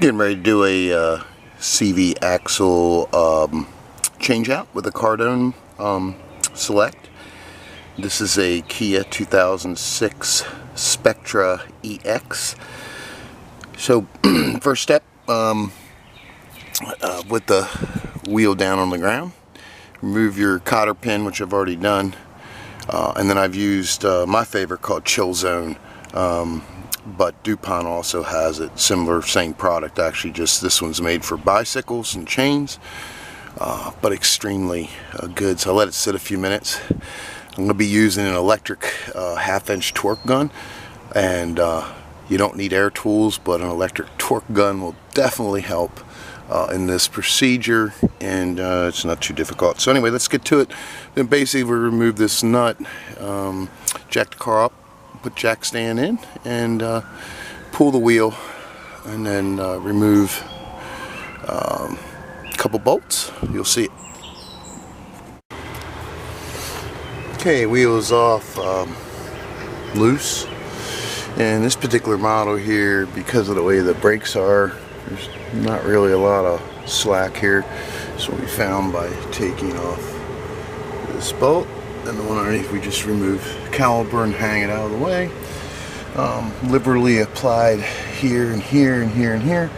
Getting ready to do a CV axle change out with a Cardone Select. This is a Kia 2006 Spectra EX. So first step, with the wheel down on the ground, remove your cotter pin, which I've already done, and then I've used my favorite called Chill Zone. But DuPont also has it, similar, same product actually, just this one's made for bicycles and chains, but extremely good. So I let it sit a few minutes. I'm going to be using an electric half-inch torque gun, and you don't need air tools, but an electric torque gun will definitely help in this procedure, and it's not too difficult. So anyway, let's get to it. Then basically we remove this nut, jack the car up, put jack stand in, and pull the wheel, and then remove a couple bolts. You'll see it. Okay, wheel is off, loose, and this particular model here, because of the way the brakes are, there's not really a lot of slack here. That's what we found by taking off this bolt. And the one underneath, we just remove the caliper and hang it out of the way. Liberally applied here and here and here and here,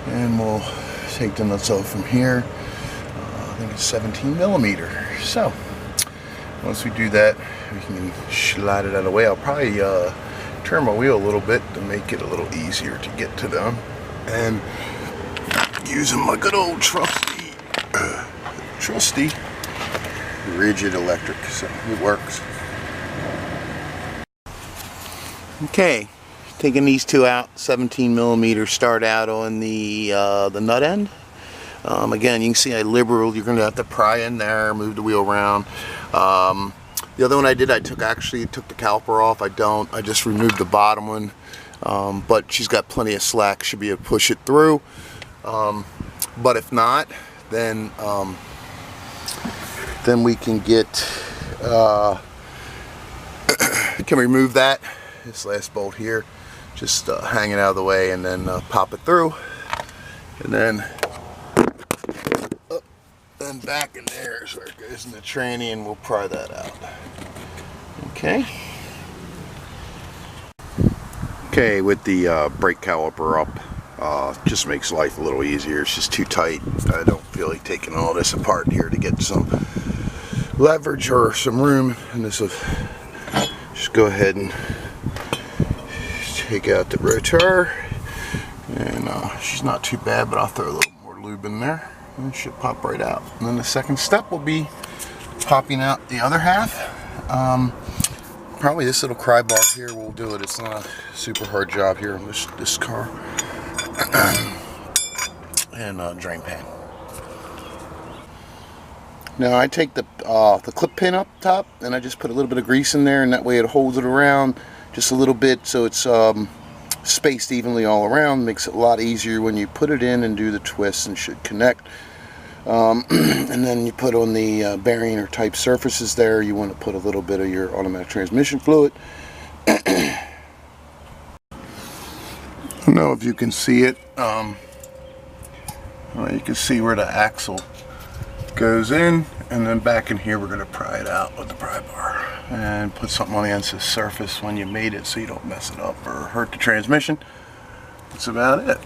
and we'll take the nuts off from here. I think it's 17 millimeter. So once we do that, we can slide it out of the way. I'll probably turn my wheel a little bit to make it a little easier to get to them, and using my good old trusty rigid electric, so it works. Okay, taking these two out, 17 millimeter start out on the nut end. Again, you can see you're going to have to pry in there, move the wheel around. The other one I did, I took the caliper off. I just removed the bottom one, but she's got plenty of slack, should be able to push it through. But if not, then we can remove that, this last bolt here, just hang it out of the way, and then pop it through, and then up and back in there is where it goes in the tranny, and we'll pry that out. Okay, with the brake caliper up, just makes life a little easier. It's just too tight. I don't feel like taking all this apart here to get some leverage or some room, and this will just go ahead and take out the rotor, and she's not too bad, but I'll throw a little more lube in there and it should pop right out. And then the second step will be popping out the other half. Probably this little cry bar here will do it. It's not a super hard job here on this car. And drain pan. Now I take the clip pin up top, and I just put a little bit of grease in there, and that way it holds it around just a little bit, so it's spaced evenly all around. Makes it a lot easier when you put it in and do the twists, and should connect. And then you put on the bearing or type surfaces there, you want to put a little bit of your automatic transmission fluid. I don't know if you can see it. You can see where the axle goes in, and then back in here we're going to pry it out with the pry bar and put something on the end of the surface when you made it, so you don't mess it up or hurt the transmission. That's about it.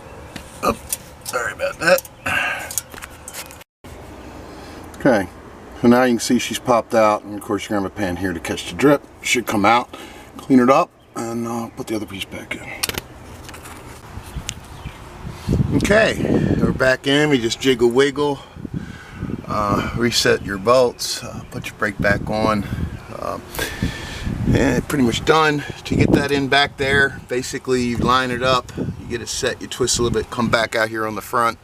Oh, sorry about that. Okay, so now you can see she's popped out, and of course you're going to have a pan here to catch the drip. Should come out, clean it up, and put the other piece back in. Okay, we're back in. We just jiggle wiggle, reset your bolts, put your brake back on, and pretty much done. To get that in back there, basically you line it up, you get it set, you twist a little bit, come back out here on the front.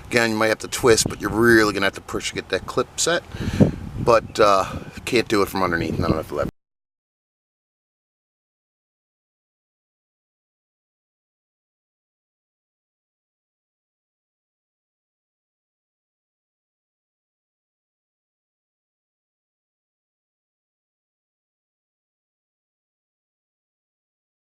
Again, you might have to twist, but you're really gonna have to push to get that clip set, but you can't do it from underneath, not enough leverage.